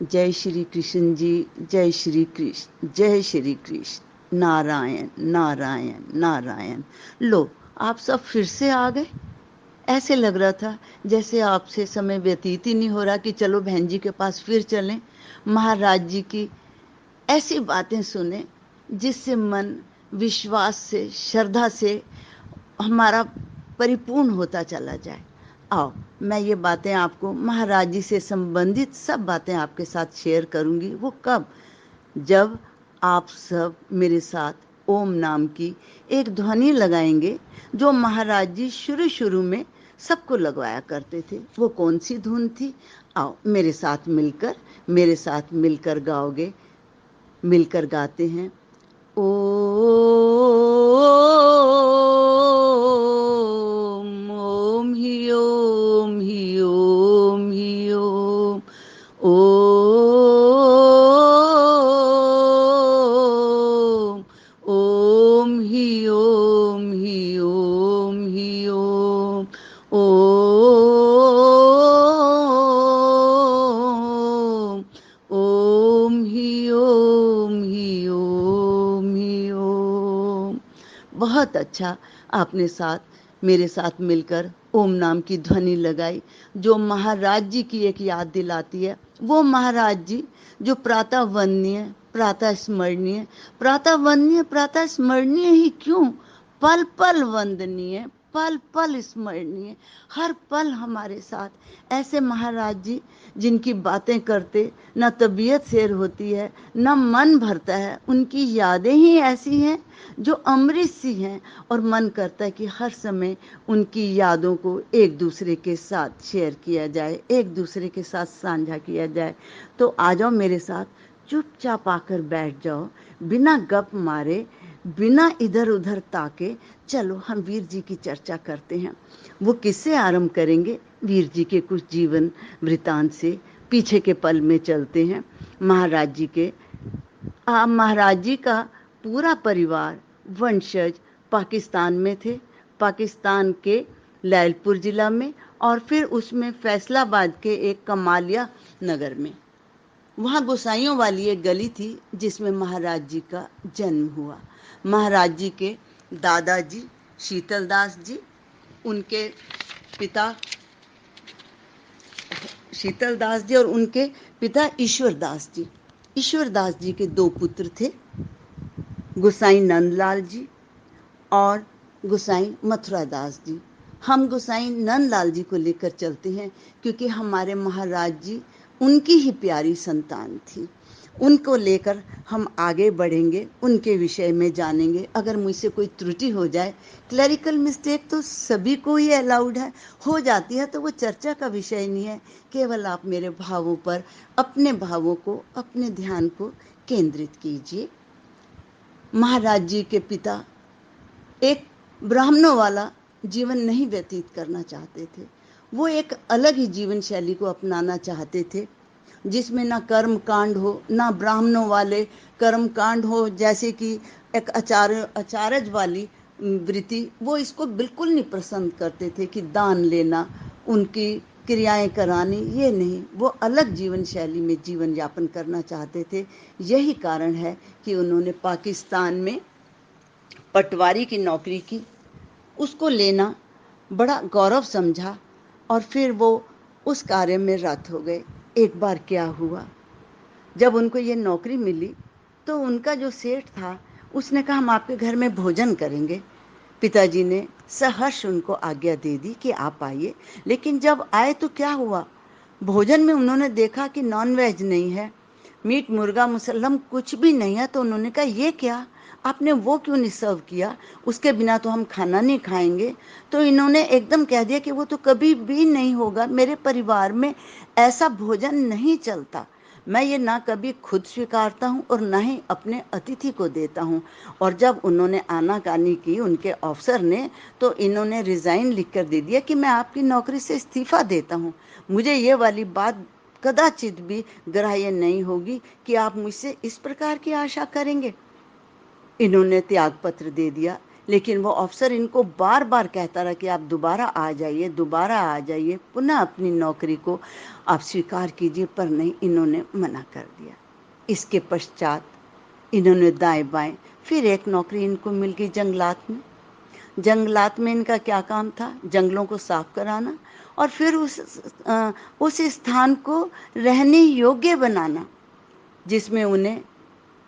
जय श्री कृष्ण जी। जय श्री कृष्ण, जय श्री कृष्ण। नारायण नारायण नारायण। लो, आप सब फिर से आ गए। ऐसे लग रहा था जैसे आपसे समय व्यतीत ही नहीं हो रहा कि चलो बहन जी के पास फिर चलें, महाराज जी की ऐसी बातें सुने जिससे मन विश्वास से, श्रद्धा से हमारा परिपूर्ण होता चला जाए। आओ, मैं ये बातें आपको महाराज जी से संबंधित सब बातें आपके साथ शेयर करूंगी। वो कब? जब आप सब मेरे साथ ओम नाम की एक ध्वनि लगाएंगे जो महाराज जी शुरू शुरू में सबको लगवाया करते थे। वो कौन सी धुन थी? आओ मेरे साथ मिलकर गाओगे। मिलकर गाते हैं। ओम ओम ही ओम ही ओम ही ओम। ओम ओम ही ओम ही ओम ही ओम। ओम ओम ही ओम ही ओम ही ओम। बहुत अच्छा, आपने मेरे साथ मिलकर ओम नाम की ध्वनि लगाई जो महाराज जी की एक याद दिलाती है। वो महाराज जी जो प्रातः वंदनीय, प्रातः स्मरणीय, प्रातः वंदनीय, प्रातः स्मरणीय ही क्यों, पल पल वंदनीय, पल पल स्मरणीय, हर पल हमारे साथ। ऐसे महाराज जी जिनकी बातें करते न तबीयत सैर होती है, न मन भरता है। उनकी यादें ही ऐसी हैं जो अमृत सी हैं, और मन करता है कि हर समय उनकी यादों को एक दूसरे के साथ शेयर किया जाए, एक दूसरे के साथ साझा किया जाए। तो आ जाओ मेरे साथ, चुपचाप आकर बैठ जाओ, बिना गप मारे, बिना इधर उधर ताके। चलो हम वीर जी की चर्चा करते हैं। वो किससे आरंभ करेंगे? वीर जी के कुछ जीवन वृतांत से पीछे के पल में चलते हैं। महाराज जी के महाराज जी का पूरा परिवार, वंशज पाकिस्तान में थे। पाकिस्तान के लैलपुर जिला में, और फिर उसमें फैसलाबाद के एक कमालिया नगर में। वहाँ गोसाइयों वाली एक गली थी जिसमें महाराज जी का जन्म हुआ। महाराज जी के दादाजी शीतल दास जी, उनके पिता शीतल दास जी और उनके पिता ईश्वर दास जी। ईश्वर दास जी के दो पुत्र थे, गोसाई नंदलाल जी और गोसाई मथुरा दास जी। हम गोसाई नंदलाल जी को लेकर चलते हैं क्योंकि हमारे महाराज जी उनकी ही प्यारी संतान थी। उनको लेकर हम आगे बढ़ेंगे, उनके विषय में जानेंगे। अगर मुझसे कोई त्रुटि हो जाए, क्लरिकल मिस्टेक तो सभी को ही अलाउड है, हो जाती है तो वो चर्चा का विषय नहीं है। केवल आप मेरे भावों पर, अपने भावों को, अपने ध्यान को केंद्रित कीजिए। महाराज जी के पिता एक ब्राह्मणों वाला जीवन नहीं व्यतीत करना चाहते थे। वो एक अलग ही जीवन शैली को अपनाना चाहते थे जिसमें ना कर्म कांड हो, ना ब्राह्मणों वाले कर्म कांड हो, जैसे कि एक अचारज वाली वृत्ति। वो इसको बिल्कुल नहीं पसंद करते थे कि दान लेना, उनकी क्रियाएं करानी, ये नहीं। वो अलग जीवन शैली में जीवन यापन करना चाहते थे। यही कारण है कि उन्होंने पाकिस्तान में पटवारी की नौकरी की। उसको लेना बड़ा गौरव समझा और फिर वो उस कार्य में रत हो गए। एक बार क्या हुआ, जब उनको ये नौकरी मिली तो उनका जो सेठ था उसने कहा हम आपके घर में भोजन करेंगे। पिताजी ने सहर्ष उनको आज्ञा दे दी कि आप आइए। लेकिन जब आए तो क्या हुआ, भोजन में उन्होंने देखा कि नॉन वेज नहीं है, मीट मुर्गा मुसल्लम कुछ भी नहीं है। तो उन्होंने कहा ये क्या, आपने वो क्यों नहीं सर्व किया, उसके बिना तो हम खाना नहीं खाएंगे। तो इन्होंने एकदम कह दिया कि वो तो कभी भी नहीं होगा, मेरे परिवार में ऐसा भोजन नहीं चलता। मैं ये ना कभी खुद स्वीकारता हूँ और ना ही अपने अतिथि को देता हूँ। और जब उन्होंने आनाकानी की उनके अफसर ने, तो इन्होंने रिजाइन लिख कर दे दिया कि मैं आपकी नौकरी से इस्तीफा देता हूँ। मुझे ये वाली बात कदाचित भी ग्राह्य नहीं होगी कि आप मुझसे इस प्रकार की आशा करेंगे। इन्होंने त्याग पत्र दे दिया। लेकिन वो अफसर इनको बार बार कहता रहा कि आप दोबारा आ जाइए, दोबारा आ जाइए, पुनः अपनी नौकरी को आप स्वीकार कीजिए, पर नहीं, इन्होंने मना कर दिया। इसके पश्चात इन्होंने दाएं बाएं फिर एक नौकरी इनको मिल गई जंगलात में। जंगलात में इनका क्या काम था? जंगलों को साफ कराना और फिर उस स्थान को रहने योग्य बनाना, जिसमें उन्हें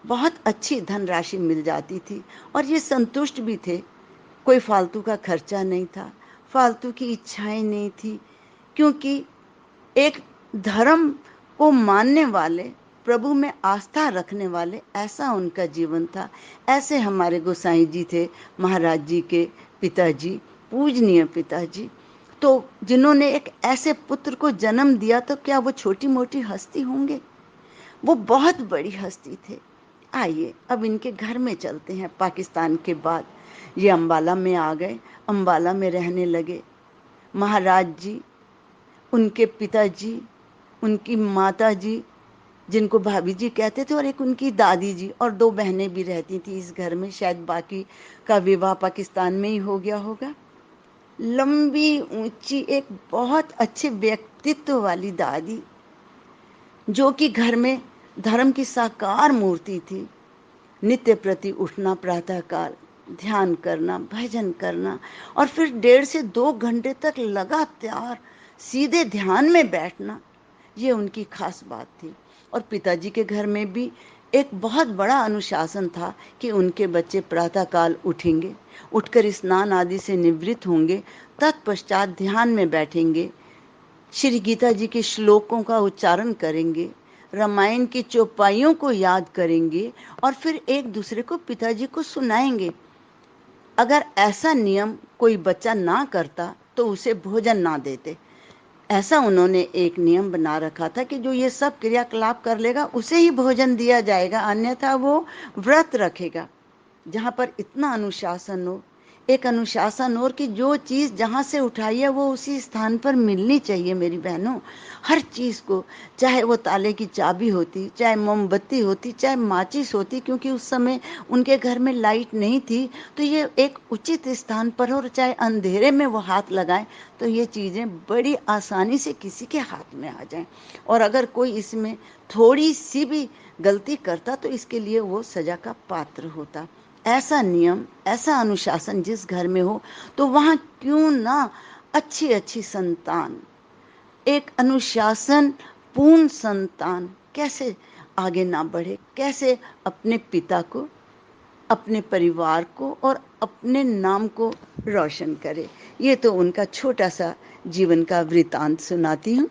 बहुत अच्छी धनराशि मिल जाती थी और ये संतुष्ट भी थे। कोई फालतू का खर्चा नहीं था, फालतू की इच्छाएं नहीं थी, क्योंकि एक धर्म को मानने वाले, प्रभु में आस्था रखने वाले, ऐसा उनका जीवन था। ऐसे हमारे गोसाई जी थे, महाराज जी के पिताजी, पूजनीय पिताजी। तो जिन्होंने एक ऐसे पुत्र को जन्म दिया, तो क्या वो छोटी मोटी हस्ती होंगे? वो बहुत बड़ी हस्ती थे। आइए अब इनके घर में चलते हैं। पाकिस्तान के बाद ये अंबाला में आ गए, अंबाला में रहने लगे। महाराज जी, उनके पिताजी, उनकी माता जी, जिनको भाभी जी कहते थे, और एक उनकी दादी जी, और 2 बहनें भी रहती थी इस घर में। शायद बाकी का विवाह पाकिस्तान में ही हो गया होगा। लंबी ऊंची, एक बहुत अच्छे व्यक्तित्व वाली दादी, जो कि घर में धर्म की साकार मूर्ति थी। नित्य प्रति उठना, प्रातःकाल ध्यान करना, भजन करना, और फिर 1.5 से 2 घंटे तक लगातार सीधे ध्यान में बैठना, ये उनकी खास बात थी। और पिताजी के घर में भी एक बहुत बड़ा अनुशासन था कि उनके बच्चे प्रातःकाल उठेंगे, उठकर स्नान आदि से निवृत्त होंगे, तत्पश्चात ध्यान में बैठेंगे, श्री गीता जी के श्लोकों का उच्चारण करेंगे, रामायण की चौपाइयों को याद करेंगे, और फिर एक दूसरे को, पिताजी को सुनाएंगे। अगर ऐसा नियम कोई बच्चा ना करता तो उसे भोजन ना देते। ऐसा उन्होंने एक नियम बना रखा था कि जो ये सब क्रियाकलाप कर लेगा उसे ही भोजन दिया जाएगा, अन्यथा वो व्रत रखेगा। जहाँ पर इतना अनुशासन हो, एक अनुशासन और कि जो चीज़ जहाँ से उठाई है वो उसी स्थान पर मिलनी चाहिए। मेरी बहनों, हर चीज़ को, चाहे वो ताले की चाबी होती, चाहे मोमबत्ती होती, चाहे माचिस होती, क्योंकि उस समय उनके घर में लाइट नहीं थी, तो ये एक उचित स्थान पर हो, और चाहे अंधेरे में वो हाथ लगाएं तो ये चीज़ें बड़ी आसानी से किसी के हाथ में आ जाएं। और अगर कोई इसमें थोड़ी सी भी गलती करता तो इसके लिए वो सजा का पात्र होता। ऐसा नियम, ऐसा अनुशासन जिस घर में हो, तो वहाँ क्यों ना अच्छी अच्छी संतान, एक अनुशासन पूर्ण संतान कैसे आगे ना बढ़े, कैसे अपने पिता को, अपने परिवार को और अपने नाम को रोशन करे। ये तो उनका छोटा सा जीवन का वृतांत सुनाती हूँ,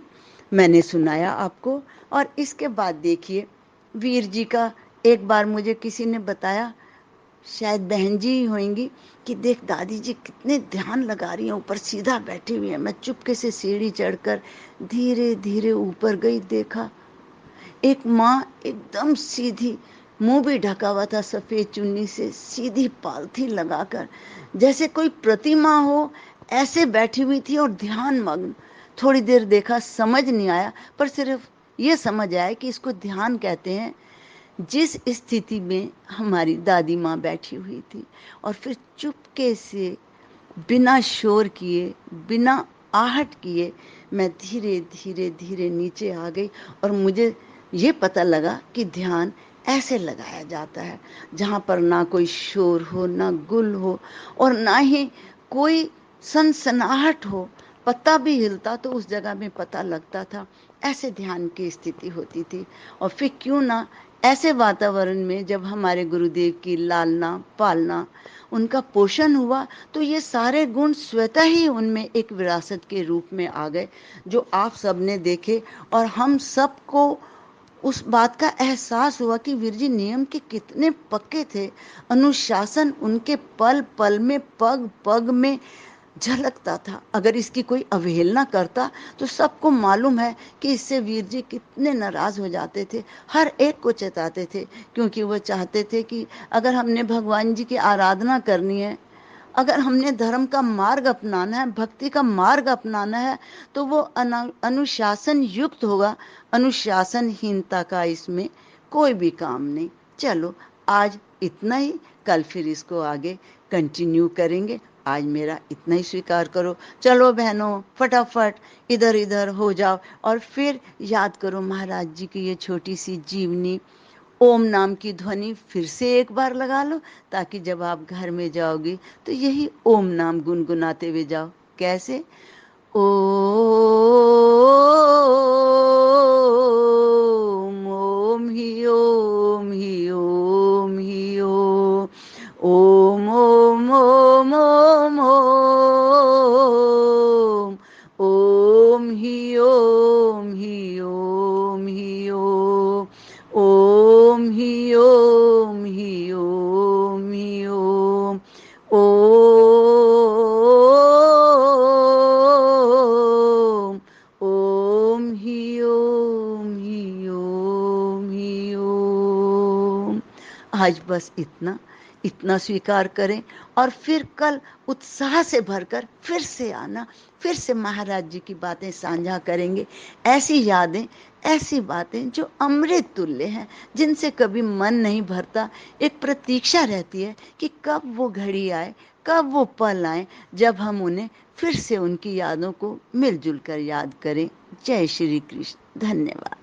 मैंने सुनाया आपको। और इसके बाद देखिए, वीर जी का एक बार मुझे किसी ने बताया, शायद बहन जी ही होंगी, कि देख दादी जी कितने ध्यान लगा रही हैं, ऊपर सीधा बैठी हुई है। मैं चुपके से सीढ़ी चढ़कर धीरे धीरे ऊपर गई, देखा एक माँ एकदम सीधी, मुंह भी ढका हुआ था सफेद चुन्नी से, सीधी पालथी लगाकर, जैसे कोई प्रतिमा हो, ऐसे बैठी हुई थी और ध्यान मग्न। थोड़ी देर देखा, समझ नहीं आया, पर सिर्फ ये समझ आया कि इसको ध्यान कहते हैं। जिस स्थिति में हमारी दादी माँ बैठी हुई थी, और फिर चुपके से, बिना शोर किए, बिना आहट किए, मैं धीरे धीरे धीरे नीचे आ गई। और मुझे ये पता लगा कि ध्यान ऐसे लगाया जाता है, जहाँ पर ना कोई शोर हो, ना गुल हो, और ना ही कोई सनसनाहट हो। पत्ता भी हिलता तो उस जगह में पता लगता था। ऐसे ध्यान की स्थिति होती थी। और फिर क्यों ना ऐसे वातावरण में जब हमारे गुरुदेव की लालना पालना, उनका पोषण हुआ, तो ये सारे गुण स्वतः ही उनमें एक विरासत के रूप में आ गए, जो आप सबने देखे। और हम सबको उस बात का एहसास हुआ कि वीर जी नियम के कितने पक्के थे। अनुशासन उनके पल पल में, पग पग में झलकता था। अगर इसकी कोई अवहेलना करता तो सबको मालूम है कि इससे वीर जी कितने नाराज हो जाते थे, हर एक को चेताते थे, क्योंकि वो चाहते थे कि अगर हमने भगवान जी की आराधना करनी है, अगर हमने धर्म का मार्ग अपनाना है, भक्ति का मार्ग अपनाना है, तो वो अनुशासन युक्त होगा। अनुशासनहीनता का इसमें कोई भी काम नहीं। चलो आज इतना ही, कल फिर इसको आगे कंटिन्यू करेंगे। आज मेरा इतना ही स्वीकार करो। चलो बहनों, फटाफट इधर इधर हो जाओ और फिर याद करो महाराज जी की ये छोटी सी जीवनी। ओम नाम की ध्वनि फिर से एक बार लगा लो, ताकि जब आप घर में जाओगी तो यही ओम नाम गुनगुनाते हुए जाओ। कैसे? ओम, ओम ही ओम ही ओम ही ओम, ओम ओम ओम ओम ओम, ओम ही ओम ही ओम ही ओम, ओम ही ओम ही ओम ही ओम, ओम, ओम ही ओम ही ओम ही ओम। आज बस इतना इतना स्वीकार करें और फिर कल उत्साह से भरकर फिर से आना, फिर से महाराज जी की बातें साझा करेंगे। ऐसी यादें, ऐसी बातें जो अमृत तुल्य हैं, जिनसे कभी मन नहीं भरता। एक प्रतीक्षा रहती है कि कब वो घड़ी आए, कब वो पल आए, जब हम उन्हें फिर से उनकी यादों को मिलजुल कर याद करें। जय श्री कृष्ण। धन्यवाद।